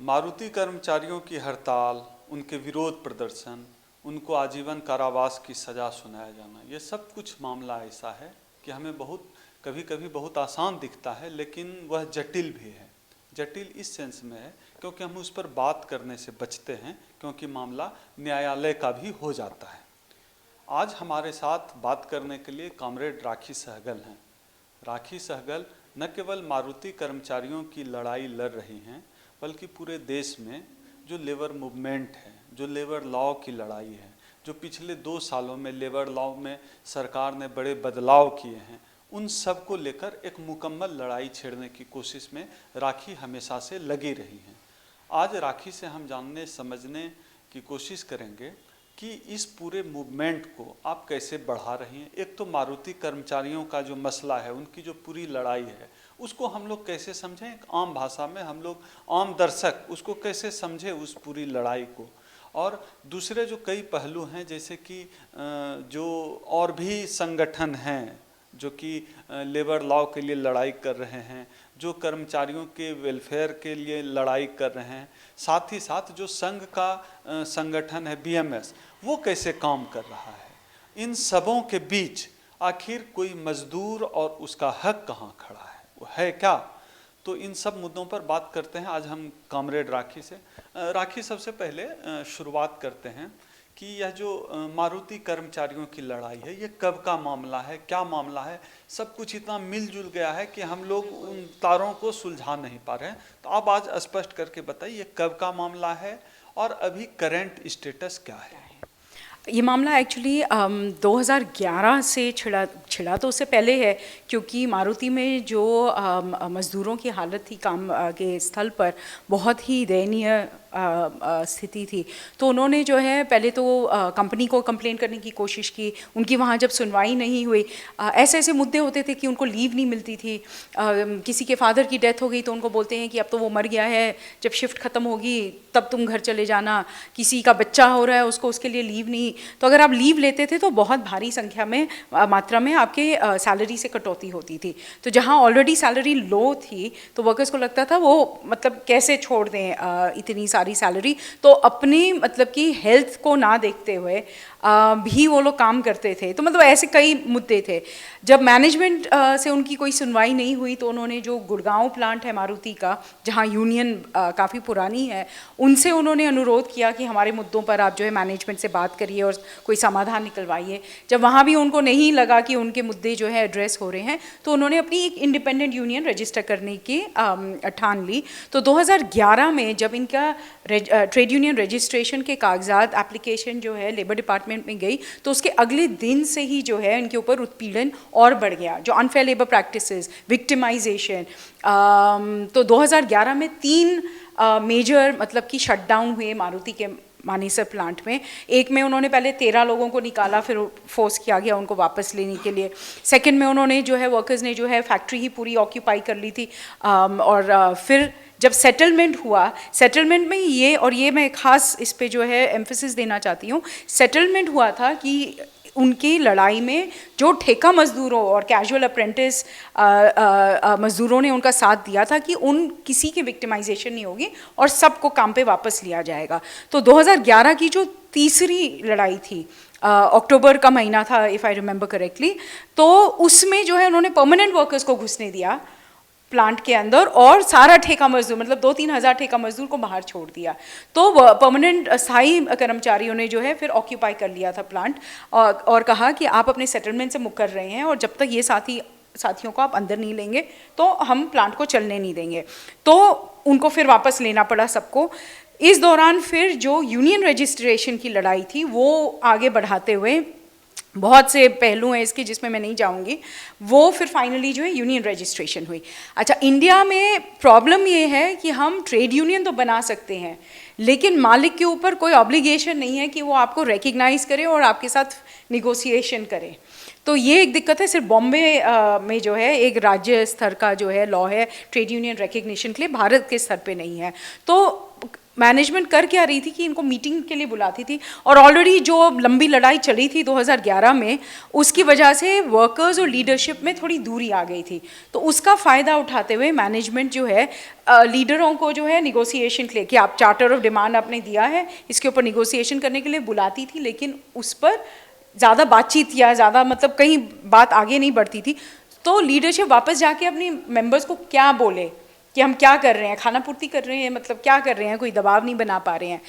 मारुति कर्मचारियों की हड़ताल, उनके विरोध प्रदर्शन, उनको आजीवन कारावास की सज़ा सुनाया जाना, ये सब कुछ मामला ऐसा है कि हमें कभी कभी बहुत आसान दिखता है, लेकिन वह जटिल भी है। जटिल इस सेंस में है क्योंकि हम उस पर बात करने से बचते हैं, क्योंकि मामला न्यायालय का भी हो जाता है। आज हमारे साथ बात करने के लिए कॉमरेड राखी सहगल हैं। राखी सहगल न केवल मारुति कर्मचारियों की लड़ाई लड़ रही हैं, बल्कि पूरे देश में जो लेबर मूवमेंट है, जो लेबर लॉ की लड़ाई है, जो पिछले 2 सालों में लेबर लॉ में सरकार ने बड़े बदलाव किए हैं, उन सब को लेकर एक मुकम्मल लड़ाई छेड़ने की कोशिश में राखी हमेशा से लगी रही हैं। आज राखी से हम जानने समझने की कोशिश करेंगे कि इस पूरे मूवमेंट को आप कैसे बढ़ा रही हैं। एक तो मारुति कर्मचारियों का जो मसला है, उनकी जो पूरी लड़ाई है, उसको हम लोग कैसे समझें, एक आम भाषा में हम लोग, आम दर्शक उसको कैसे समझे उस पूरी लड़ाई को। और दूसरे जो कई पहलू हैं, जैसे कि जो और भी संगठन हैं जो कि लेबर लॉ के लिए लड़ाई कर रहे हैं, जो कर्मचारियों के वेलफेयर के लिए लड़ाई कर रहे हैं, साथ ही साथ जो संघ का संगठन है बीएमएस, वो कैसे काम कर रहा है। इन सबों के बीच आखिर कोई मजदूर और उसका हक कहाँ खड़ा है, वो है क्या। तो इन सब मुद्दों पर बात करते हैं आज हम कॉमरेड राखी से। राखी, सबसे पहले शुरुआत करते हैं कि यह जो मारुति कर्मचारियों की लड़ाई है, ये कब का मामला है, क्या मामला है। सब कुछ इतना मिलजुल गया है कि हम लोग उन तारों को सुलझा नहीं पा रहे हैं। तो आप आज स्पष्ट करके बताइए ये कब का मामला है और अभी करंट स्टेटस क्या है। ये मामला एक्चुअली 2011 से छिड़ा तो उससे पहले है, क्योंकि मारुति में जो मज़दूरों की हालत थी काम के स्थल पर, बहुत ही दयनीय स्थिति थी। तो उन्होंने जो है पहले तो कंपनी को कंप्लेन करने की कोशिश की। उनकी वहाँ जब सुनवाई नहीं हुई, ऐसे ऐसे मुद्दे होते थे कि उनको लीव नहीं मिलती थी। किसी के फादर की डेथ हो गई तो उनको बोलते हैं कि अब तो वो मर गया है, जब शिफ्ट ख़त्म होगी तब तुम घर चले जाना। किसी का बच्चा हो रहा है, उसको उसके लिए लीव नहीं। तो अगर आप लीव लेते थे तो बहुत भारी संख्या में मात्रा में आपके सैलरी से कटौती होती थी। तो जहाँ ऑलरेडी सैलरी लो थी तो वर्कर्स को लगता था वो मतलब कैसे छोड़ दें इतनी सारी सैलरी। तो अपनी मतलब कि हेल्थ को ना देखते हुए भी वो लोग काम करते थे। तो मतलब ऐसे कई मुद्दे थे। जब मैनेजमेंट से उनकी कोई सुनवाई नहीं हुई तो उन्होंने जो गुड़गांव प्लांट है मारुति का, जहां यूनियन काफ़ी पुरानी है, उनसे उन्होंने अनुरोध किया कि हमारे मुद्दों पर आप जो है मैनेजमेंट से बात करिए और कोई समाधान निकलवाइए। जब वहाँ भी उनको नहीं लगा कि उनके मुद्दे जो है एड्रेस हो रहे हैं, तो उन्होंने अपनी एक इंडिपेंडेंट यूनियन रजिस्टर करने की ठान ली। तो 2011 में जब इनका ट्रेड यूनियन रजिस्ट्रेशन के कागजात एप्लीकेशन जो है लेबर डिपार्टमेंट में गई, तो उसके अगले दिन से ही जो है इनके ऊपर उत्पीड़न और बढ़ गया, जो अनफेयर लेबर प्रैक्टिसेस, विक्टिमाइजेशन। तो 2011 में 3 मेजर मतलब कि शटडाउन हुए मारुति के मानेसर प्लांट में। एक में उन्होंने पहले 13 लोगों को निकाला, फिर फोर्स किया गया उनको वापस लेने के लिए। सेकंड में उन्होंने जो है वर्कर्स ने जो है फैक्ट्री ही पूरी ऑक्यूपाई कर ली थी। और फिर जब सेटलमेंट हुआ, सेटलमेंट में ये मैं खास इस पे जो है एम्फेसिस देना चाहती हूँ, सेटलमेंट हुआ था कि उनकी लड़ाई में जो ठेका मजदूरों और कैजुअल अप्रेंटिस मजदूरों ने उनका साथ दिया था कि उन किसी की विक्टिमाइजेशन नहीं होगी और सबको काम पे वापस लिया जाएगा। तो 2011 की जो तीसरी लड़ाई थी, अक्टूबर का महीना था इफ़ आई रिमेंबर करेक्टली, तो उसमें जो है उन्होंने परमानेंट वर्कर्स को घुसने दिया प्लांट के अंदर और सारा ठेका मजदूर मतलब 2-3 हज़ार ठेका मजदूर को बाहर छोड़ दिया। तो परमानेंट स्थायी कर्मचारियों ने जो है फिर ऑक्यूपाई कर लिया था प्लांट और कहा कि आप अपने सेटलमेंट से मुकर रहे हैं और जब तक ये साथियों को आप अंदर नहीं लेंगे तो हम प्लांट को चलने नहीं देंगे। तो उनको फिर वापस लेना पड़ा सबको। इस दौरान फिर जो यूनियन रजिस्ट्रेशन की लड़ाई थी वो आगे बढ़ाते हुए, बहुत से पहलू हैं इसके जिसमें मैं नहीं जाऊंगी, वो फिर फाइनली जो है यूनियन रजिस्ट्रेशन हुई। अच्छा, इंडिया में प्रॉब्लम ये है कि हम ट्रेड यूनियन तो बना सकते हैं, लेकिन मालिक के ऊपर कोई ऑब्लिगेशन नहीं है कि वो आपको रिकग्नाइज करे और आपके साथ निगोशिएशन करे। तो ये एक दिक्कत है। सिर्फ बॉम्बे में जो है एक राज्य स्तर का जो है लॉ है ट्रेड यूनियन रिकग्निशन के लिए, भारत के स्तर पे नहीं है। तो मैनेजमेंट कर क्या रही थी कि इनको मीटिंग के लिए बुलाती थी, और ऑलरेडी जो लंबी लड़ाई चली थी 2011 में, उसकी वजह से वर्कर्स और लीडरशिप में थोड़ी दूरी आ गई थी। तो उसका फ़ायदा उठाते हुए मैनेजमेंट जो है लीडरों को जो है निगोसिएशन के लिए, कि आप चार्टर ऑफ डिमांड आपने दिया है, इसके ऊपर निगोसिएशन करने के लिए बुलाती थी, लेकिन उस पर ज़्यादा बातचीत या ज़्यादा मतलब कहीं बात आगे नहीं बढ़ती थी। तो लीडरशिप वापस जाके अपनी मेंबर्स को क्या बोले कि हम क्या कर रहे हैं, खाना पूर्ति कर रहे हैं, मतलब क्या कर रहे हैं, कोई दबाव नहीं बना पा रहे हैं।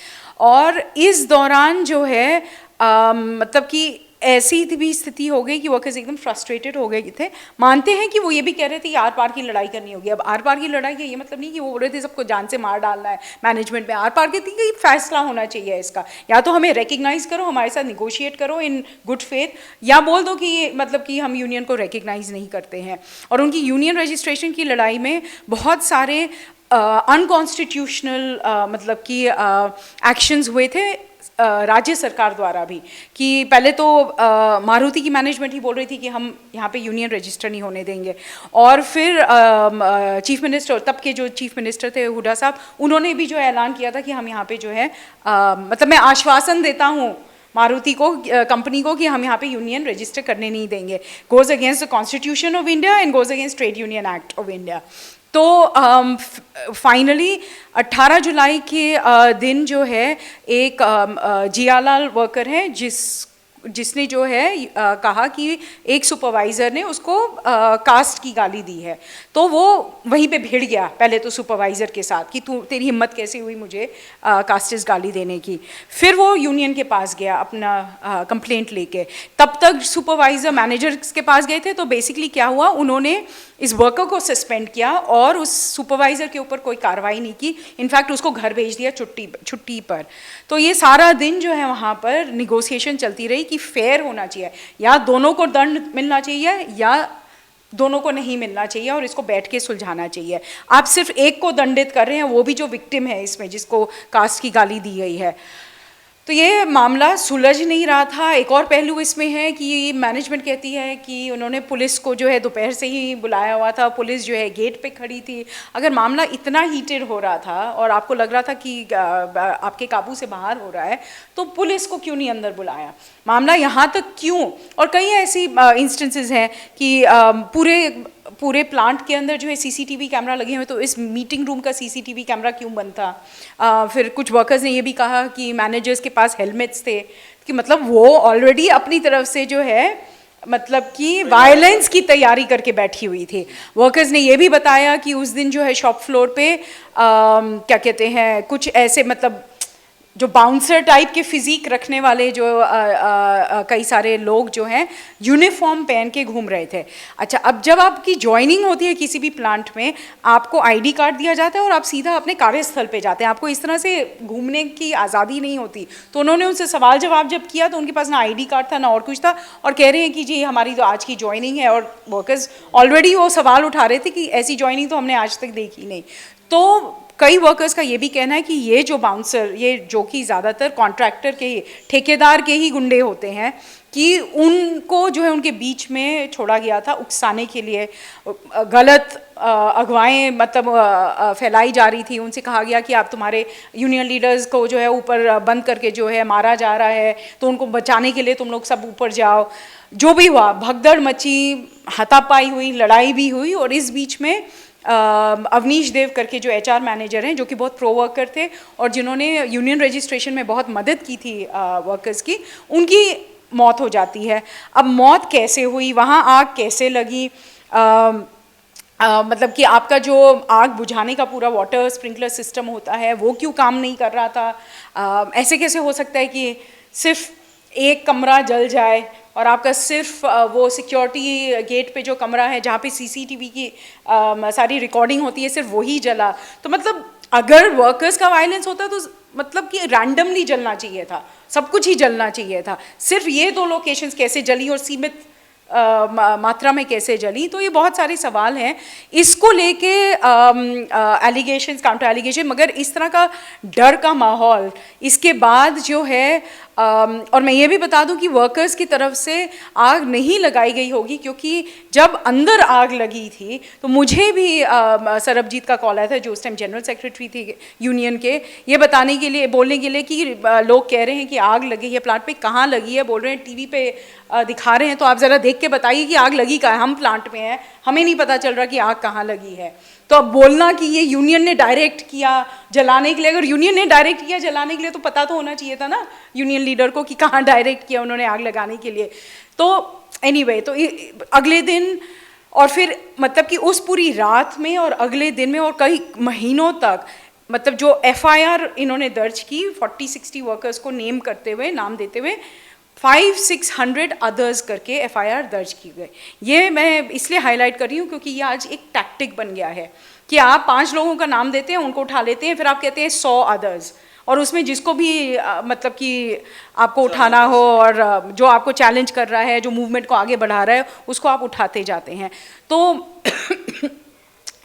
और इस दौरान जो है मतलब कि ऐसी भी स्थिति हो गई कि वर्कर्स एकदम फ्रस्ट्रेटेड हो गए थे। मानते हैं कि वो ये भी कह रहे थे कि आर पार की लड़ाई करनी होगी। अब आर पार की लड़ाई का ये मतलब नहीं कि वो बोल रहे थे सबको जान से मार डालना है मैनेजमेंट में। आर पार की थी कि फैसला होना चाहिए इसका, या तो हमें रिकग्नाइज करो, हमारे साथ निगोशिएट करो इन गुड फेथ, या बोल दो कि मतलब कि हम यूनियन को रिकग्नाइज नहीं करते हैं। और उनकी यूनियन रजिस्ट्रेशन की लड़ाई में बहुत सारे अनकॉन्स्टिट्यूशनल मतलब कि एक्शंस हुए थे राज्य सरकार द्वारा भी। कि पहले तो मारुति की मैनेजमेंट ही बोल रही थी कि हम यहाँ पे यूनियन रजिस्टर नहीं होने देंगे, और फिर चीफ मिनिस्टर, तब के जो चीफ मिनिस्टर थे हुड्डा साहब, उन्होंने भी जो ऐलान किया था कि हम यहाँ पे जो है मतलब मैं आश्वासन देता हूँ मारुति को, कंपनी को, कि हम यहाँ पे यूनियन रजिस्टर करने नहीं देंगे। Goes against the constitution of India and goes against trade union act of India. तो फाइनली 18 जुलाई के दिन जो है एक जियालाल वर्कर है जिसने जो है कहा कि एक सुपरवाइज़र ने उसको कास्ट की गाली दी है। तो वो वहीं पे भिड़ गया पहले तो सुपरवाइज़र के साथ कि तेरी हिम्मत कैसे हुई मुझे कास्टिस्ट गाली देने की। फिर वो यूनियन के पास गया अपना कंप्लेंट लेके। तब तक सुपरवाइज़र मैनेजर के पास गए थे। तो बेसिकली क्या हुआ, उन्होंने इस वर्कर को सस्पेंड किया और उस सुपरवाइज़र के ऊपर कोई कार्रवाई नहीं की। इनफैक्ट उसको घर भेज दिया छुट्टी पर। तो ये सारा दिन जो है वहाँ पर निगोसिएशन चलती रही कि फेयर होना चाहिए, या दोनों को दंड मिलना चाहिए या दोनों को नहीं मिलना चाहिए, और इसको बैठ के सुलझाना चाहिए। आप सिर्फ एक को दंडित कर रहे हैं, वो भी जो विक्टिम है इसमें, जिसको कास्ट की गाली दी गई है। तो ये मामला सुलझ नहीं रहा था। एक और पहलू इसमें है कि मैनेजमेंट कहती है कि उन्होंने पुलिस को जो है दोपहर से ही बुलाया हुआ था, पुलिस जो है गेट पे खड़ी थी। अगर मामला इतना हीटेड हो रहा था और आपको लग रहा था कि आपके काबू से बाहर हो रहा है, तो पुलिस को क्यों नहीं अंदर बुलाया, मामला यहाँ तक क्यों। और कई ऐसी इंस्टेंसेस हैं कि पूरे प्लांट के अंदर जो है सीसीटीवी कैमरा लगे हुए, तो इस मीटिंग रूम का सीसीटीवी कैमरा क्यों बंद था। फिर कुछ वर्कर्स ने ये भी कहा कि मैनेजर्स के पास हेलमेट्स थे, कि मतलब वो ऑलरेडी अपनी तरफ से जो है मतलब कि वायलेंस की तैयारी करके बैठी हुई थी। वर्कर्स ने ये भी बताया कि उस दिन जो है शॉप फ्लोर पे क्या कहते हैं, कुछ ऐसे मतलब जो बाउंसर टाइप के फिजिक रखने वाले जो कई सारे लोग जो हैं यूनिफॉर्म पहन के घूम रहे थे। अच्छा, अब जब आपकी ज्वाइनिंग होती है किसी भी प्लांट में, आपको आईडी कार्ड दिया जाता है और आप सीधा अपने कार्यस्थल पे जाते हैं, आपको इस तरह से घूमने की आज़ादी नहीं होती। तो उन्होंने उनसे सवाल जवाब जब किया तो उनके पास ना आईडी कार्ड था ना और कुछ था, और कह रहे हैं कि जी हमारी तो आज की ज्वाइनिंग है। और वर्कर्स ऑलरेडी वो सवाल उठा रहे थे कि ऐसी ज्वाइनिंग तो हमने आज तक देखी नहीं। तो कई वर्कर्स का ये भी कहना है कि ये जो बाउंसर, ये जो कि ज़्यादातर कॉन्ट्रैक्टर के ही, ठेकेदार के ही गुंडे होते हैं, कि उनको जो है उनके बीच में छोड़ा गया था उकसाने के लिए। गलत अगवाएं मतलब फैलाई जा रही थी। उनसे कहा गया कि आप तुम्हारे यूनियन लीडर्स को जो है ऊपर बंद करके जो है मारा जा रहा है, तो उनको बचाने के लिए तुम लोग सब ऊपर जाओ। जो भी हुआ, भगदड़ मची, हाथापाई हुई, लड़ाई भी हुई। और इस बीच में अवनीश देव करके जो एचआर मैनेजर हैं, जो कि बहुत प्रो वर्कर थे और जिन्होंने यूनियन रजिस्ट्रेशन में बहुत मदद की थी वर्कर्स की, उनकी मौत हो जाती है। अब मौत कैसे हुई, वहाँ आग कैसे लगी, मतलब कि आपका जो आग बुझाने का पूरा वाटर स्प्रिंकलर सिस्टम होता है वो क्यों काम नहीं कर रहा था। ऐसे कैसे हो सकता है कि सिर्फ एक कमरा जल जाए और आपका सिर्फ वो सिक्योरिटी गेट पे जो कमरा है जहाँ पे सीसीटीवी की सारी रिकॉर्डिंग होती है, सिर्फ वही जला। तो मतलब अगर वर्कर्स का वायलेंस होता तो मतलब कि रैंडमली जलना चाहिए था, सब कुछ ही जलना चाहिए था। सिर्फ ये दो लोकेशंस कैसे जली और सीमित मात्रा में कैसे जली, तो ये बहुत सारे सवाल हैं। इसको लेके एलिगेशंस, काउंटर एलिगेशन, मगर इस तरह का डर का माहौल इसके बाद जो है और मैं ये भी बता दूं कि वर्कर्स की तरफ से आग नहीं लगाई गई होगी, क्योंकि जब अंदर आग लगी थी तो मुझे भी सरबजीत का कॉल आया था, जो उस टाइम जनरल सेक्रेटरी थे यूनियन के, ये बताने के लिए, बोलने के लिए कि लोग कह रहे हैं कि आग लगी है प्लांट पे। कहाँ लगी है बोल रहे हैं, टीवी पे दिखा रहे हैं, तो आप ज़रा देख के बताइए कि आग लगी कहाँ है। हम प्लांट में हैं, हमें नहीं पता चल रहा कि आग कहाँ लगी है। तो अब बोलना कि ये यूनियन ने डायरेक्ट किया जलाने के लिए, अगर यूनियन ने डायरेक्ट किया जलाने के लिए तो पता तो होना चाहिए था ना यूनियन लीडर को कि कहाँ डायरेक्ट किया उन्होंने आग लगाने के लिए। तो एनीवे, तो अगले दिन और फिर मतलब कि उस पूरी रात में और अगले दिन में और कई महीनों तक, मतलब जो FIR इन्होंने दर्ज की 40-60 वर्कर्स को नेम करते हुए, नाम देते हुए, 500-600 अदर्स करके FIR दर्ज की गई। ये मैं इसलिए हाईलाइट कर रही हूँ क्योंकि ये आज एक टैक्टिक बन गया है कि आप 5 लोगों का नाम देते हैं, उनको उठा लेते हैं, फिर आप कहते हैं 100 अदर्स, और उसमें जिसको भी मतलब कि आपको उठाना हो और जो आपको चैलेंज कर रहा है, जो मूवमेंट को आगे बढ़ा रहा है, उसको आप उठाते जाते हैं। तो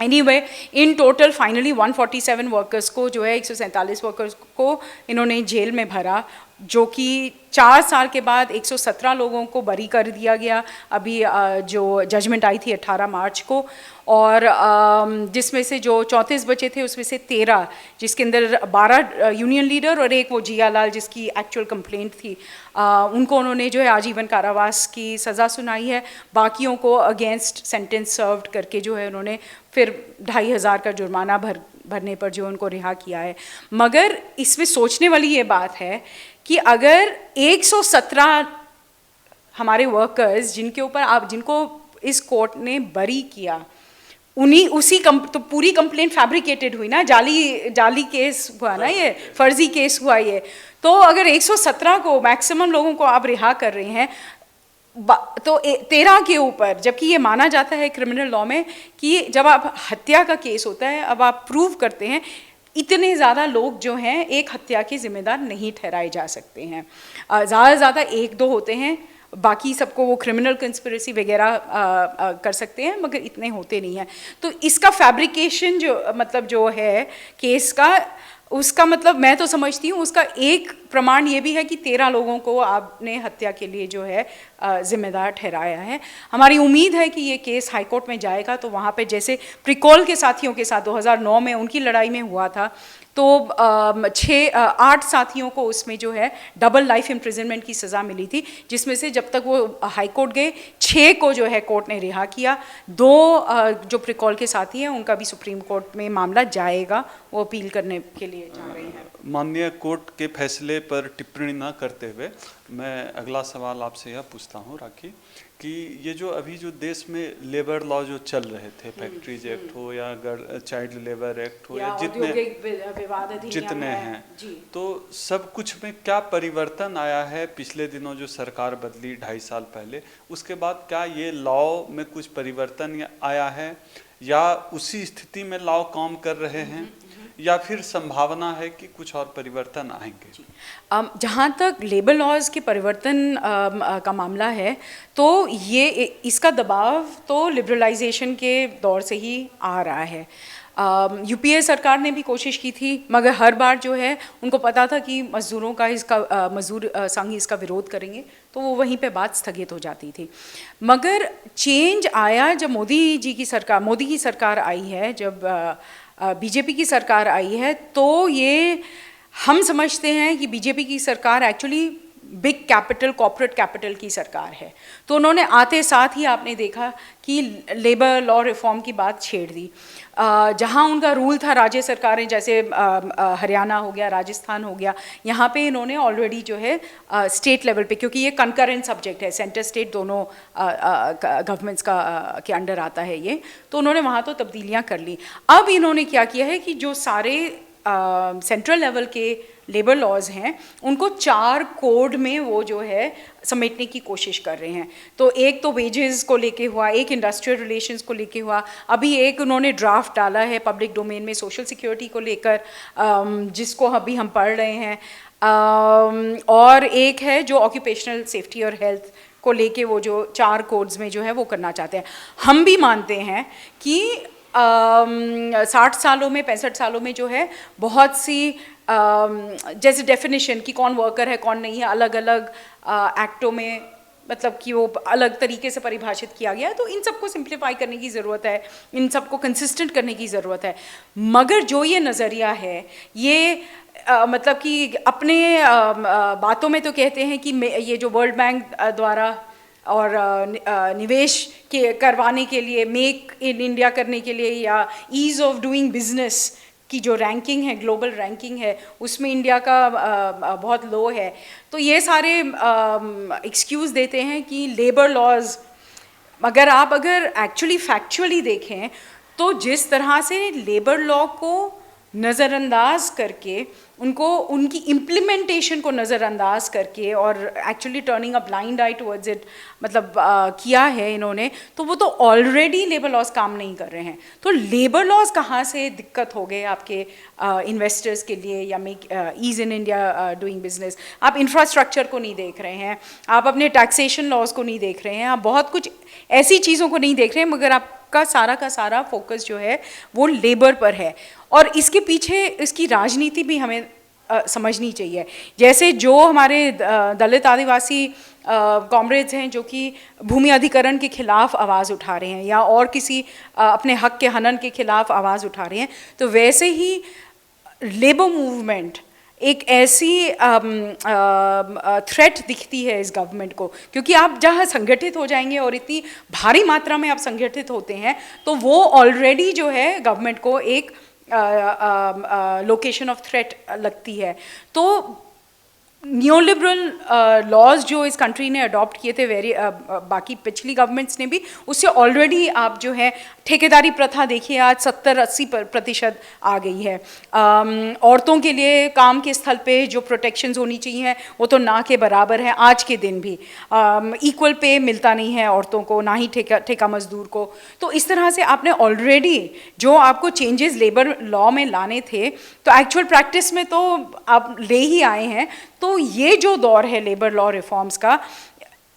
anyway, in total finally 147 workers को जो है, 147 वर्कर्स को इन्होंने जेल में भरा, जो कि 4 साल के बाद 117 लोगों को बरी कर दिया गया। अभी जो जजमेंट आई थी 18 मार्च को, और जिसमें से जो 34 बचे थे उसमें से 13, जिसके अंदर 12 यूनियन लीडर और एक वो जियालाल जिसकी एक्चुअल कंप्लेंट थी, उनको उन्होंने जो है आजीवन कारावास की सज़ा सुनाई है। बाकियों को अगेंस्ट सेंटेंस सर्व्ड करके जो है उन्होंने फिर 2500 का जुर्माना भरने पर जो उनको रिहा किया है। मगर इसमें सोचने वाली ये बात है कि अगर 117 हमारे वर्कर्स जिनको इस कोर्ट ने बरी किया, तो पूरी कंप्लेंट फैब्रिकेटेड हुई ना, जाली केस हुआ ना, ये फर्जी केस हुआ ये। तो अगर 117 को, मैक्सिमम लोगों को आप रिहा कर रहे हैं, तो 13 के ऊपर, जबकि ये माना जाता है क्रिमिनल लॉ में कि जब आप हत्या का केस होता है, अब आप प्रूव करते हैं, इतने ज़्यादा लोग जो हैं एक हत्या के जिम्मेदार नहीं ठहराए जा सकते हैं। ज़्यादा से ज़्यादा 1-2 होते हैं, बाकी सबको वो क्रिमिनल कंस्पिरेसी वगैरह कर सकते हैं, मगर इतने होते नहीं हैं। तो इसका फैब्रिकेशन जो है केस का, उसका मतलब मैं तो समझती हूँ उसका एक प्रमाण ये भी है कि 13 लोगों को आपने हत्या के लिए जो है जिम्मेदार ठहराया है। हमारी उम्मीद है कि ये केस हाईकोर्ट में जाएगा, तो वहाँ पे जैसे प्रिकॉल के साथियों के साथ 2009 में उनकी लड़ाई में हुआ था, तो 8 साथियों को उसमें जो है डबल लाइफ इम्प्रिजनमेंट की सज़ा मिली थी, जिसमें से जब तक वो हाई कोर्ट गए 6 को जो है कोर्ट ने रिहा किया। 2 जो प्रिकॉल के साथी हैं उनका भी सुप्रीम कोर्ट में मामला जाएगा, वो अपील करने के लिए जा रही हैं। माननीय कोर्ट के फैसले पर टिप्पणी न करते हुए मैं अगला सवाल आपसे यह पूछता हूँ राखी, कि ये जो अभी जो देश में लेबर लॉ जो चल रहे थे, फैक्ट्रीज एक्ट हो या चाइल्ड लेबर एक्ट हो या जितने हैं, तो सब कुछ में क्या परिवर्तन आया है पिछले दिनों जो सरकार बदली 2.5 साल पहले, उसके बाद क्या ये लॉ में कुछ परिवर्तन आया है, या उसी स्थिति में लॉ काम कर रहे हैं, या फिर संभावना है कि कुछ और परिवर्तन आएंगे? जहाँ तक लेबर लॉज के परिवर्तन का मामला है, तो ये इसका दबाव तो लिबरलाइजेशन के दौर से ही आ रहा है। UPA सरकार ने भी कोशिश की थी, मगर हर बार जो है उनको पता था कि मजदूरों का मजदूर संघ इसका विरोध करेंगे, तो वो वहीं पे बात स्थगित हो जाती थी। मगर चेंज आया जब मोदी की सरकार आई है, जब BJP की सरकार आई है, तो ये हम समझते हैं कि BJP की सरकार actually big capital, corporate capital की सरकार है। तो उन्होंने आते साथ ही आपने देखा कि लेबर लॉ रिफॉर्म की बात छेड़ दी। जहां उनका रूल था राज्य सरकारें, जैसे हरियाणा हो गया, राजस्थान हो गया, यहाँ पे इन्होंने ऑलरेडी जो है स्टेट लेवल पे, क्योंकि ये कंकरेंट सब्जेक्ट है, सेंटर स्टेट दोनों गवर्नमेंट्स के अंडर आता है ये, तो उन्होंने वहाँ तो तब्दीलियाँ कर ली। अब इन्होंने क्या किया है कि जो सारे सेंट्रल लेवल के लेबर लॉज हैं उनको 4 कोड में वो जो है समेटने की कोशिश कर रहे हैं। तो एक तो वेजेस को लेके हुआ, एक इंडस्ट्रियल रिलेशंस को लेके हुआ, अभी एक उन्होंने ड्राफ्ट डाला है पब्लिक डोमेन में सोशल सिक्योरिटी को लेकर, जिसको अभी हम पढ़ रहे हैं, और एक है जो ऑक्यूपेशनल सेफ्टी और हेल्थ को लेके वो जो 4 कोड्स में जो है वो करना चाहते हैं। हम भी मानते हैं कि 60 सालों में 65 सालों में जो है बहुत सी जैसे डेफिनेशन कि कौन वर्कर है कौन नहीं है अलग अलग एक्टों में मतलब कि वो अलग तरीके से परिभाषित किया गया है, तो इन सबको सिंप्लीफाई करने की ज़रूरत है, इन सबको कंसिस्टेंट करने की ज़रूरत है। मगर जो ये नज़रिया है ये मतलब कि अपने बातों में तो कहते हैं कि ये जो वर्ल्ड बैंक द्वारा और निवेश के करवाने के लिए मेक इन इंडिया करने के लिए या ईज़ ऑफ डूइंग बिजनेस की जो रैंकिंग है ग्लोबल रैंकिंग है उसमें इंडिया का बहुत लो है। तो ये सारे एक्सक्यूज़ देते हैं कि लेबर लॉज, अगर एक्चुअली फैक्चुअली देखें तो जिस तरह से लेबर लॉ को नज़रअंदाज करके उनको उनकी इम्प्लीमेंटेशन को नज़रअंदाज करके और actually turning a blind I towards it मतलब किया है इन्होंने, तो वो तो ऑलरेडी लेबर लॉज काम नहीं कर रहे हैं। तो लेबर लॉज कहाँ से दिक्कत हो गए आपके इन्वेस्टर्स के लिए या make ease in India doing business? आप इंफ्रास्ट्रक्चर को नहीं देख रहे हैं, आप अपने टैक्सेशन लॉज को नहीं देख रहे हैं, आप बहुत कुछ ऐसी चीज़ों को नहीं देख रहे हैं, मगर आपका सारा का सारा फोकस जो है वो लेबर पर है। और इसके पीछे इसकी राजनीति भी हमें समझनी चाहिए। जैसे जो हमारे दलित आदिवासी कॉमरेड्स हैं जो कि भूमि अधिकरण के खिलाफ आवाज़ उठा रहे हैं या और किसी अपने हक के हनन के खिलाफ आवाज़ उठा रहे हैं, तो वैसे ही लेबर मूवमेंट एक ऐसी थ्रेट दिखती है इस गवर्नमेंट को, क्योंकि आप जहाँ संगठित हो जाएंगे और इतनी भारी मात्रा में आप संगठित होते हैं तो वो ऑलरेडी जो है गवर्नमेंट को एक लोकेशन ऑफ थ्रेट लगती है। तो न्यूलिबरल लॉज जो इस कंट्री ने अडॉप्ट किए थे बाकी पिछली गवर्नमेंट्स ने भी, उससे ऑलरेडी आप जो है ठेकेदारी प्रथा देखिए आज 70-80% आ गई है। औरतों के लिए काम के स्थल पे जो प्रोटेक्शंस होनी चाहिए वो तो ना के बराबर है आज के दिन भी। इक्वल पे मिलता नहीं है औरतों को, ना ही ठेका मजदूर को। तो इस तरह से आपने ऑलरेडी जो आपको चेंजेस लेबर लॉ में लाने थे तो एक्चुअल प्रैक्टिस में तो आप ले ही आए हैं। तो ये जो दौर है लेबर लॉ रिफॉर्म्स का,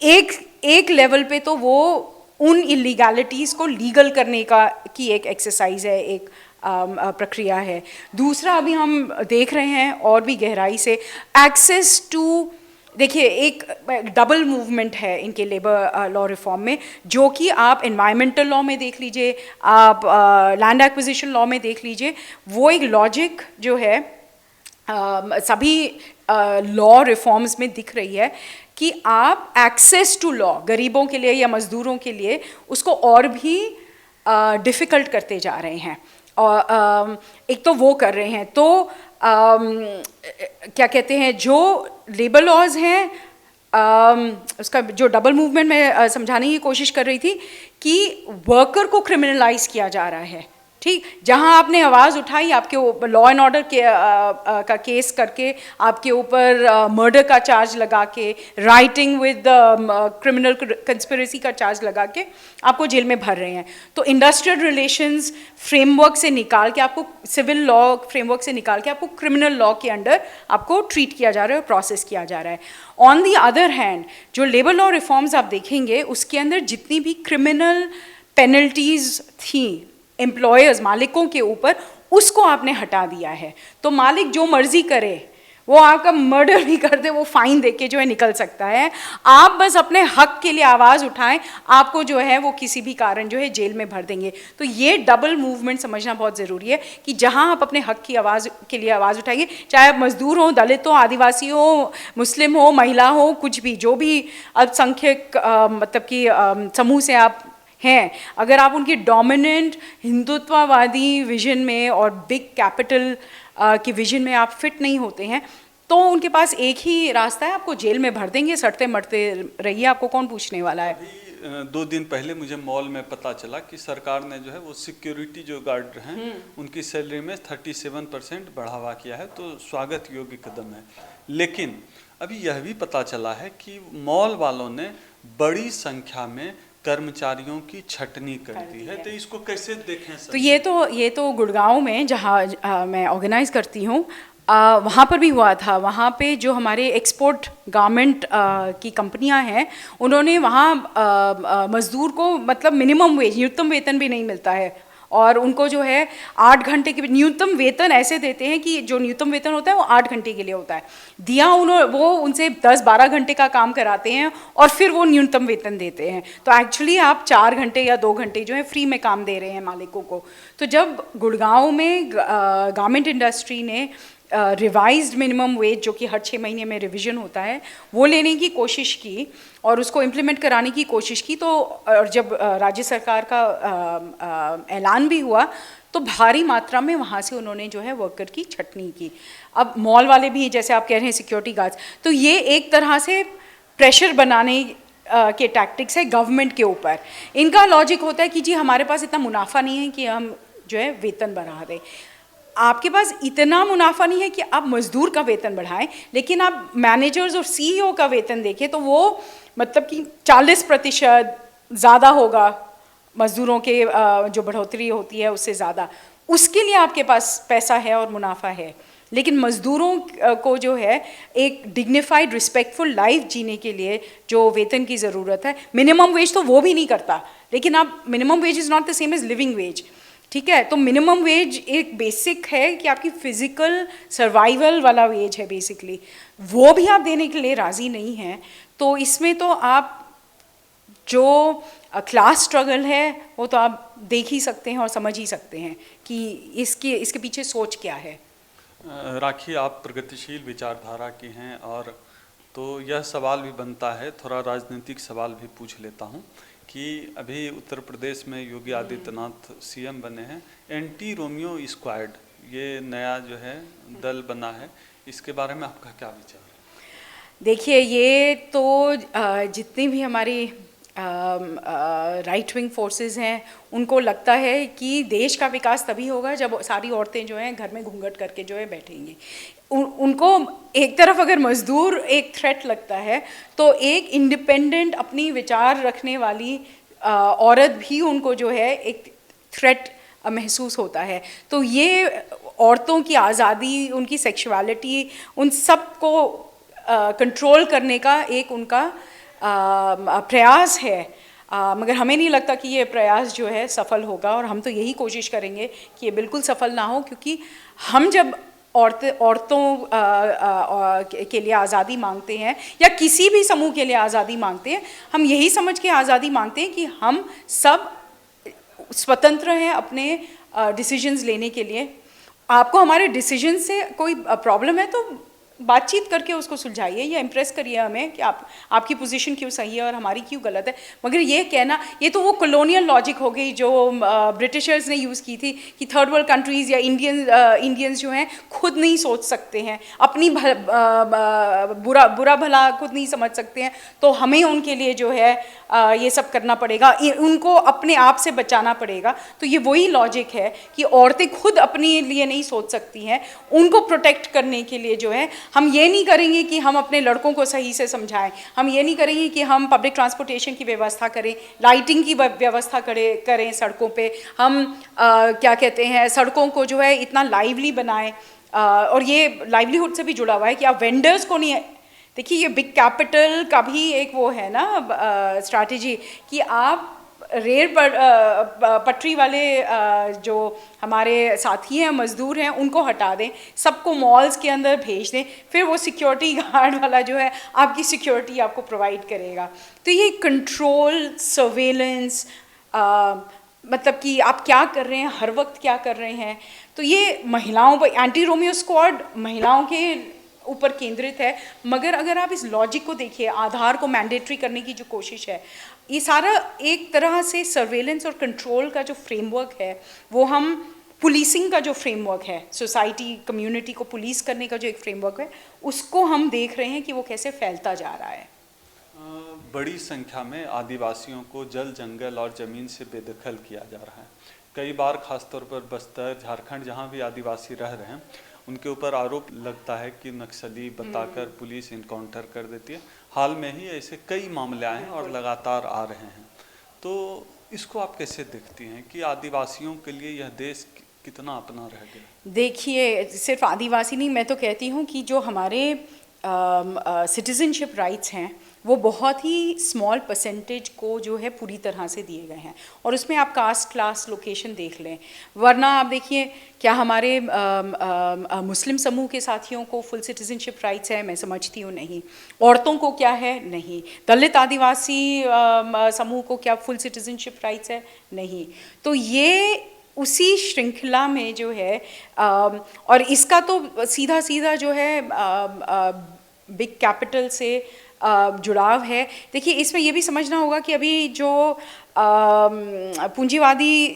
एक लेवल पे तो वो उन इलीगैलिटीज़ को लीगल करने की एक एक्सरसाइज है, एक प्रक्रिया है। दूसरा अभी हम देख रहे हैं और भी गहराई से एक्सेस टू, देखिए एक डबल मूवमेंट है इनके लेबर लॉ रिफॉर्म में, जो कि आप एनवायरमेंटल लॉ में देख लीजिए, आप लैंड एक्विजिशन लॉ में देख लीजिए, वो एक लॉजिक जो है सभी लॉ रिफॉर्म्स में दिख रही है कि आप एक्सेस टू लॉ गरीबों के लिए या मज़दूरों के लिए उसको और भी डिफ़िकल्ट करते जा रहे हैं। और एक तो वो कर रहे हैं, तो क्या कहते हैं जो लेबर लॉज हैं उसका जो डबल मूवमेंट में समझाने की कोशिश कर रही थी कि वर्कर को क्रिमिनलाइज किया जा रहा है। ठीक, जहां आपने आवाज़ उठाई आपके ऊपर लॉ एंड ऑर्डर का केस करके आपके ऊपर मर्डर का चार्ज लगा के, राइटिंग विद क्रिमिनल कंस्पिरेसी का चार्ज लगा के आपको जेल में भर रहे हैं। तो इंडस्ट्रियल रिलेशंस फ्रेमवर्क से निकाल के आपको, सिविल लॉ फ्रेमवर्क से निकाल के आपको क्रिमिनल लॉ के अंडर आपको ट्रीट किया जा रहा है और प्रोसेस किया जा रहा है। ऑन दी अदर हैंड जो लेबर लॉ रिफॉर्म्स आप देखेंगे उसके अंदर जितनी भी क्रिमिनल पेनल्टीज थी एम्प्लॉयर्स मालिकों के ऊपर, उसको आपने हटा दिया है। तो मालिक जो मर्जी करे, वो आपका मर्डर भी कर दे, वो फाइन दे के जो है निकल सकता है। आप बस अपने हक के लिए आवाज़ उठाएं, आपको जो है वो किसी भी कारण जो है जेल में भर देंगे। तो ये डबल मूवमेंट समझना बहुत ज़रूरी है कि जहां आप अपने हक की आवाज़ के लिए आवाज़ उठाएंगे, चाहे आप मजदूर हो, दलित हो, आदिवासी हो, मुस्लिम हो, महिला हो, कुछ भी जो भी अल्पसंख्यक मतलब कि समूह से आप हैं, अगर आप उनकी डोमिनेंट हिंदुत्ववादी विजन में और बिग कैपिटल की विजन में आप फिट नहीं होते हैं, तो उनके पास एक ही रास्ता है, आपको जेल में भर देंगे, सड़ते मरते रहिए, आपको कौन पूछने वाला है। अभी 2 दिन पहले मुझे मॉल में पता चला कि सरकार ने जो है वो सिक्योरिटी जो गार्ड हैं उनकी सैलरी में 37% बढ़ावा किया है, तो स्वागत योग्य कदम है। लेकिन अभी यह भी पता चला है कि मॉल वालों ने बड़ी संख्या में कर्मचारियों की छटनी कर दी है। तो इसको कैसे देखें सर? तो ये तो गुड़गांव में जहाँ मैं ऑर्गेनाइज करती हूँ वहाँ पर भी हुआ था। वहाँ पे जो हमारे एक्सपोर्ट गारमेंट की कंपनियाँ हैं, उन्होंने वहाँ मज़दूर को मतलब मिनिमम वेज, न्यूनतम वेतन भी नहीं मिलता है, और उनको जो है 8 घंटे के न्यूनतम वेतन ऐसे देते हैं कि जो न्यूनतम वेतन होता है वो 8 घंटे के लिए होता है, दिया वो उनसे 10-12 घंटे का काम कराते हैं और फिर वो न्यूनतम वेतन देते हैं। तो एक्चुअली आप 4 घंटे या 2 घंटे जो है फ्री में काम दे रहे हैं मालिकों को। तो जब गुड़गांव में गारमेंट इंडस्ट्री ने रिवाइज्ड मिनिमम वेज, जो कि हर 6 महीने में रिवीजन होता है, वो लेने की कोशिश की और उसको इम्प्लीमेंट कराने की कोशिश की, तो और जब राज्य सरकार का ऐलान भी हुआ तो भारी मात्रा में वहाँ से उन्होंने जो है वर्कर की छटनी की। अब मॉल वाले भी, जैसे आप कह रहे हैं सिक्योरिटी गार्ड्स, तो ये एक तरह से प्रेशर बनाने के टैक्टिक्स है गवर्नमेंट के ऊपर। इनका लॉजिक होता है कि जी हमारे पास इतना मुनाफा नहीं है कि हम जो है वेतन बढ़ा दें। आपके पास इतना मुनाफा नहीं है कि आप मजदूर का वेतन बढ़ाएं, लेकिन आप मैनेजर्स और सीईओ का वेतन देखें तो वो मतलब कि 40% ज़्यादा होगा मजदूरों के जो बढ़ोतरी होती है उससे ज़्यादा। उसके लिए आपके पास पैसा है और मुनाफा है, लेकिन मज़दूरों को जो है एक डिग्निफाइड रिस्पेक्टफुल लाइफ जीने के लिए जो वेतन की ज़रूरत है, मिनिमम वेज तो वो भी नहीं करता, लेकिन आप minimum wage is not the same as living wage, ठीक है। तो मिनिमम वेज एक बेसिक है कि आपकी फिजिकल सर्वाइवल वाला वेज है बेसिकली, वो भी आप देने के लिए राज़ी नहीं हैं। तो इसमें तो आप जो क्लास स्ट्रगल है वो तो आप देख ही सकते हैं और समझ ही सकते हैं कि इसके पीछे सोच क्या है। राखी, आप प्रगतिशील विचारधारा की हैं, और तो यह सवाल भी बनता है, थोड़ा राजनीतिक सवाल भी पूछ लेता हूं कि अभी उत्तर प्रदेश में योगी आदित्यनाथ सीएम बने हैं, एंटी रोमियो स्क्वाड ये नया जो है दल बना है, इसके बारे में आपका क्या विचार है? देखिए, ये तो जितनी भी हमारी राइट विंग फोर्सेस हैं उनको लगता है कि देश का विकास तभी होगा जब सारी औरतें जो हैं घर में घूंघट करके जो है बैठेंगी। उनको एक तरफ अगर मजदूर एक थ्रेट लगता है तो एक इंडिपेंडेंट अपनी विचार रखने वाली औरत भी उनको जो है एक थ्रेट महसूस होता है। तो ये औरतों की आज़ादी, उनकी सेक्सुअलिटी, उन सब को कंट्रोल करने का एक उनका प्रयास है, मगर हमें नहीं लगता कि ये प्रयास जो है सफल होगा, और हम तो यही कोशिश करेंगे कि ये बिल्कुल सफल ना हो, क्योंकि हम जब औरतों के लिए आज़ादी मांगते हैं या किसी भी समूह के लिए आज़ादी मांगते हैं, हम यही समझ के आज़ादी मांगते हैं कि हम सब स्वतंत्र हैं अपने डिसीजंस लेने के लिए। आपको हमारे डिसीजन से कोई प्रॉब्लम है तो बातचीत करके उसको सुलझाइए या इम्प्रेस करिए हमें कि आपकी पोजीशन क्यों सही है और हमारी क्यों गलत है। मगर ये कहना, ये तो वो कॉलोनियल लॉजिक हो गई जो ब्रिटिशर्स ने यूज़ की थी कि थर्ड वर्ल्ड कंट्रीज़ या इंडियंस जो हैं खुद नहीं सोच सकते हैं, अपनी बुरा भला खुद नहीं समझ सकते हैं, तो हमें उनके लिए जो है ये सब करना पड़ेगा, उनको अपने आप से बचाना पड़ेगा। तो ये वही लॉजिक है कि औरतें खुद अपने लिए नहीं सोच सकती हैं, उनको प्रोटेक्ट करने के लिए जो है हम ये नहीं करेंगे कि हम अपने लड़कों को सही से समझाएं, हम ये नहीं करेंगे कि हम पब्लिक ट्रांसपोर्टेशन की व्यवस्था करें, लाइटिंग की व्यवस्था करें सड़कों पे, हम क्या कहते हैं सड़कों को जो है इतना लाइवली बनाएं, और ये लाइवलीहुड से भी जुड़ा हुआ है कि आप वेंडर्स को नहीं, देखिए ये बिग कैपिटल का भी एक वो है ना स्ट्रैटेजी कि आप रेल पटरी वाले जो हमारे साथी हैं, मज़दूर हैं, उनको हटा दें, सबको मॉल्स के अंदर भेज दें, फिर वो सिक्योरिटी गार्ड वाला जो है आपकी सिक्योरिटी आपको प्रोवाइड करेगा। तो ये कंट्रोल, सर्वेलेंस, मतलब कि आप क्या कर रहे हैं, हर वक्त क्या कर रहे हैं, तो ये महिलाओं पर एंटी रोमियो स्क्वाड महिलाओं के ऊपर केंद्रित है। मगर अगर आप इस लॉजिक को देखिए, आधार को मैंडेटरी करने की जो कोशिश है, ये सारा एक तरह से सर्वेलेंस और कंट्रोल का जो फ्रेमवर्क है, वो हम पुलिसिंग का जो फ्रेमवर्क है, सोसाइटी कम्युनिटी को पुलिस करने का जो एक फ्रेमवर्क है, उसको हम देख रहे हैं कि वो कैसे फैलता जा रहा है। बड़ी संख्या में आदिवासियों को जल, जंगल और ज़मीन से बेदखल किया जा रहा है। कई बार खासतौर पर बस्तर, झारखंड, जहाँ भी आदिवासी रह रहे हैं, उनके ऊपर आरोप लगता है कि नक्सली बताकर पुलिस इनकाउंटर कर देती है। हाल में ही ऐसे कई मामले आए हैं और लगातार आ रहे हैं। तो इसको आप कैसे देखती हैं कि आदिवासियों के लिए यह देश कितना अपना रह गया? देखिए, सिर्फ आदिवासी नहीं, मैं तो कहती हूँ कि जो हमारे सिटीजनशिप राइट्स हैं वो बहुत ही स्मॉल परसेंटेज को जो है पूरी तरह से दिए गए हैं, और उसमें आप कास्ट, क्लास, लोकेशन देख लें। वरना आप देखिए, क्या हमारे मुस्लिम समूह के साथियों को फुल सिटीजनशिप राइट्स है? मैं समझती हूँ नहीं। औरतों को क्या है? नहीं। दलित आदिवासी समूह को क्या फुल सिटीजनशिप राइट्स है? नहीं। तो ये उसी श्रृंखला में जो है और इसका तो सीधा सीधा जो है बिग कैपिटल से जुड़ाव है। देखिए, इसमें ये भी समझना होगा कि अभी जो पूंजीवादी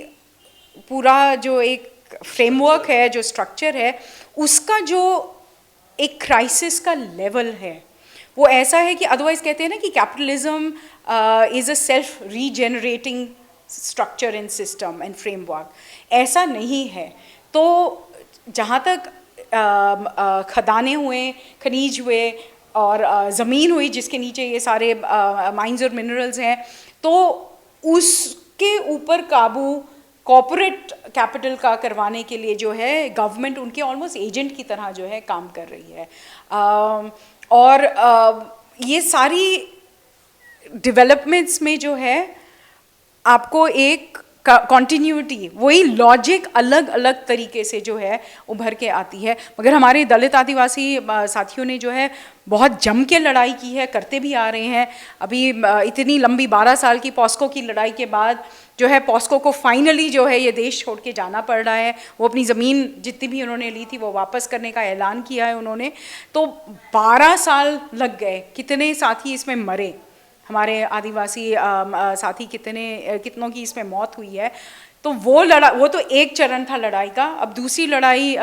पूरा जो एक फ्रेमवर्क है, जो स्ट्रक्चर है, उसका जो एक क्राइसिस का लेवल है वो ऐसा है कि अदरवाइज कहते हैं ना कि capitalism is a self रीजेनरेटिंग structure and system and framework. ऐसा नहीं है। तो जहाँ तक खदानें हुए, खनिज हुए और ज़मीन हुई जिसके नीचे ये सारे माइंस और मिनरल्स हैं, तो उसके ऊपर काबू कॉर्पोरेट कैपिटल का करवाने के लिए जो है गवर्नमेंट उनके ऑलमोस्ट एजेंट की तरह जो है काम कर रही है। और ये सारी डेवलपमेंट्स में जो है आपको एक कॉन्टिन्यूटी, वही लॉजिक अलग अलग तरीके से जो है उभर के आती है। मगर हमारे दलित आदिवासी साथियों ने जो है बहुत जम के लड़ाई की है, करते भी आ रहे हैं। अभी इतनी लंबी 12 साल की पॉस्को की लड़ाई के बाद जो है पॉस्को को फाइनली जो है ये देश छोड़ के जाना पड़ रहा है। वो अपनी ज़मीन जितनी भी उन्होंने ली थी वो वापस करने का ऐलान किया है उन्होंने। तो 12 साल लग गए। कितने साथी इसमें मरे, हमारे आदिवासी साथी कितनों की इसमें मौत हुई है। तो वो तो एक चरण था लड़ाई का। अब दूसरी लड़ाई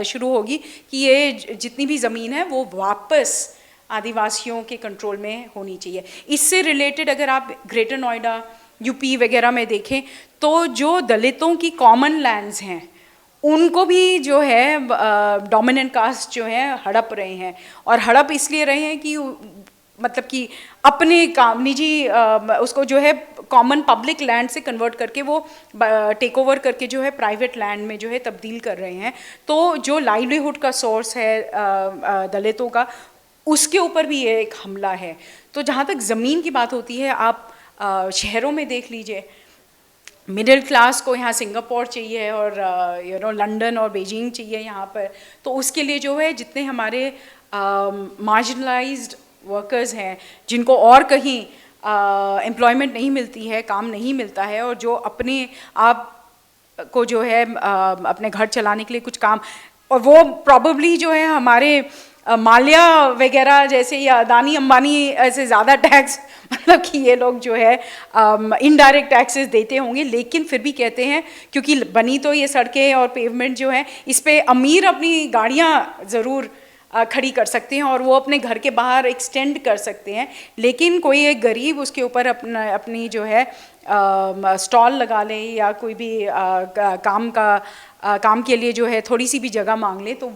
शुरू होगी कि ये जितनी भी ज़मीन है वो वापस आदिवासियों के कंट्रोल में होनी चाहिए। इससे रिलेटेड अगर आप ग्रेटर नोएडा, यूपी वगैरह में देखें तो जो दलितों की कॉमन लैंड्स हैं उनको भी जो है डोमिनेंट कास्ट जो है हड़प रहे हैं। और हड़प इसलिए रहे हैं कि मतलब कि अपने काम निजी उसको जो है कॉमन पब्लिक लैंड से कन्वर्ट करके वो टेक ओवर करके जो है प्राइवेट लैंड में जो है तब्दील कर रहे हैं। तो जो लाइवलीहुड का सोर्स है दलितों का, उसके ऊपर भी ये एक हमला है। तो जहाँ तक ज़मीन की बात होती है, आप शहरों में देख लीजिए, मिडिल क्लास को यहाँ सिंगापुर चाहिए और लंदन और बीजिंग चाहिए यहाँ पर। तो उसके लिए जो है जितने हमारे मार्जिनलाइज्ड वर्कर्स हैं जिनको और कहीं एम्प्लॉयमेंट नहीं मिलती है, काम नहीं मिलता है, और जो अपने आप को जो है अपने घर चलाने के लिए कुछ काम, और वो प्रॉबेबली जो है हमारे माल्या वगैरह जैसे या अदानी अंबानी ऐसे ज़्यादा टैक्स मतलब कि ये लोग जो है इनडायरेक्ट टैक्सेस देते होंगे, लेकिन फिर भी कहते हैं क्योंकि बनी तो ये सड़कें और पेवमेंट जो है इस पे अमीर अपनी गाड़ियाँ ज़रूर खड़ी कर सकते हैं और वो अपने घर के बाहर एक्सटेंड कर सकते हैं, लेकिन कोई एक गरीब उसके ऊपर अपनी जो है स्टॉल लगा ले या कोई भी काम के लिए जो है थोड़ी सी भी जगह मांग ले तो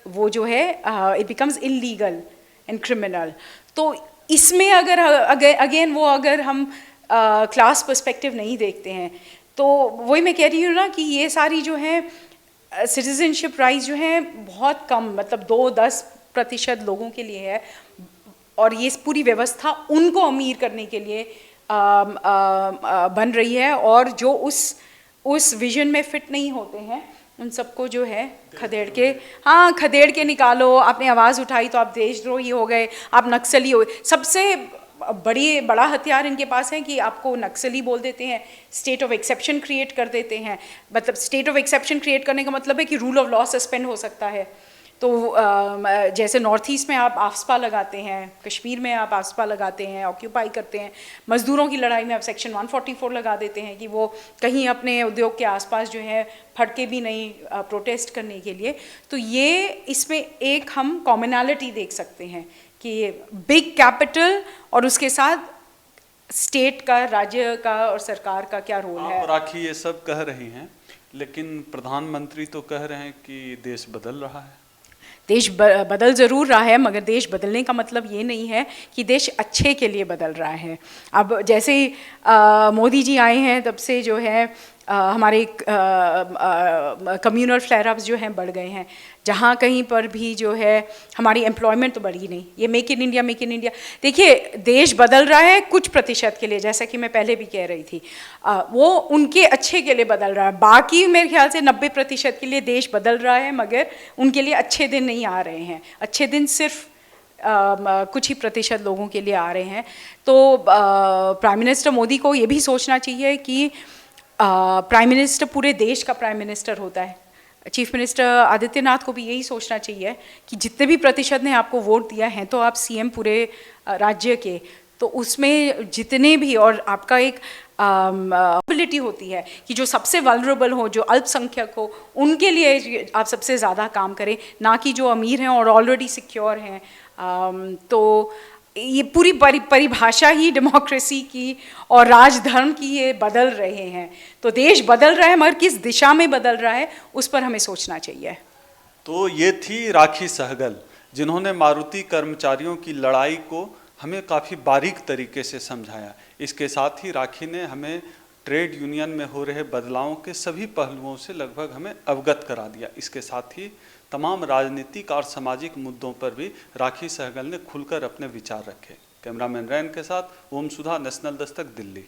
वो जो है it becomes illegal and criminal. तो इसमें अगर हम क्लास पर्सपेक्टिव नहीं देखते हैं तो वही मैं कह रही हूँ ना कि ये सारी जो है सिटीजनशिप राइट्स जो है बहुत कम, मतलब 2-10% लोगों के लिए है, और ये पूरी व्यवस्था उनको अमीर करने के लिए बन रही है, और जो उस विजन में फिट नहीं होते हैं उन सबको जो है खदेड़ के निकालो। आपने आवाज़ उठाई तो आप देशद्रोही हो गए, आप नक्सली हो गए। सबसे बड़ा हथियार इनके पास है कि आपको नक्सली बोल देते हैं, स्टेट ऑफ एक्सेप्शन क्रिएट कर देते हैं। मतलब स्टेट ऑफ एक्सेप्शन क्रिएट करने का मतलब है कि रूल ऑफ लॉ सस्पेंड हो सकता है। तो जैसे नॉर्थ ईस्ट में आप आफ्स्पा लगाते हैं, कश्मीर में आप आफ्स्पा लगाते हैं, ऑक्यूपाई करते हैं। मज़दूरों की लड़ाई में आप सेक्शन 144 लगा देते हैं कि वो कहीं अपने उद्योग के आसपास जो है फटके भी नहीं प्रोटेस्ट करने के लिए। तो ये इसमें एक हम कॉमनैलिटी देख सकते हैं कि बिग कैपिटल और उसके साथ स्टेट का, राज्य का और सरकार का क्या रोल है। और राखी ये सब कह रही हैं, लेकिन प्रधानमंत्री तो कह रहे हैं कि देश बदल रहा है। देश बदल ज़रूर रहा है, मगर देश बदलने का मतलब ये नहीं है कि देश अच्छे के लिए बदल रहा है। अब जैसे ही मोदी जी आए हैं तब से जो है हमारे कम्युनल फ्लेयर अप्स जो हैं बढ़ गए हैं, जहाँ कहीं पर भी जो है हमारी एम्प्लॉयमेंट तो बढ़ी नहीं। ये मेक इन इंडिया, देखिए देश बदल रहा है कुछ प्रतिशत के लिए, जैसा कि मैं पहले भी कह रही थी, वो उनके अच्छे के लिए बदल रहा है। बाकी मेरे ख्याल से 90% के लिए देश बदल रहा है, मगर उनके लिए अच्छे दिन नहीं आ रहे हैं। अच्छे दिन सिर्फ कुछ ही प्रतिशत लोगों के लिए आ रहे हैं। तो प्राइम मिनिस्टर मोदी को ये भी सोचना चाहिए कि प्राइम मिनिस्टर पूरे देश का प्राइम मिनिस्टर होता है। चीफ मिनिस्टर आदित्यनाथ को भी यही सोचना चाहिए कि जितने भी प्रतिशत ने आपको वोट दिया है तो आप सीएम पूरे राज्य के, तो उसमें जितने भी, और आपका एक एबिलिटी होती है कि जो सबसे वल्नरेबल हो, जो अल्पसंख्यक हो, उनके लिए आप सबसे ज़्यादा काम करें, ना कि जो अमीर हैं और ऑलरेडी सिक्योर हैं। तो ये पूरी परिभाषा ही डेमोक्रेसी की और राजधर्म की ये बदल रहे हैं। तो देश बदल रहा है, मगर किस दिशा में बदल रहा है उस पर हमें सोचना चाहिए। तो ये थी राखी सहगल, जिन्होंने मारुति कर्मचारियों की लड़ाई को हमें काफ़ी बारीक तरीके से समझाया। इसके साथ ही राखी ने हमें ट्रेड यूनियन में हो रहे बदलावों के सभी पहलुओं से लगभग हमें अवगत करा दिया। इसके साथ ही तमाम राजनीतिक और सामाजिक मुद्दों पर भी राखी सहगल ने खुलकर अपने विचार रखे। कैमरामैन रैन के साथ ओम सुधा, नेशनल दस्तक, दिल्ली।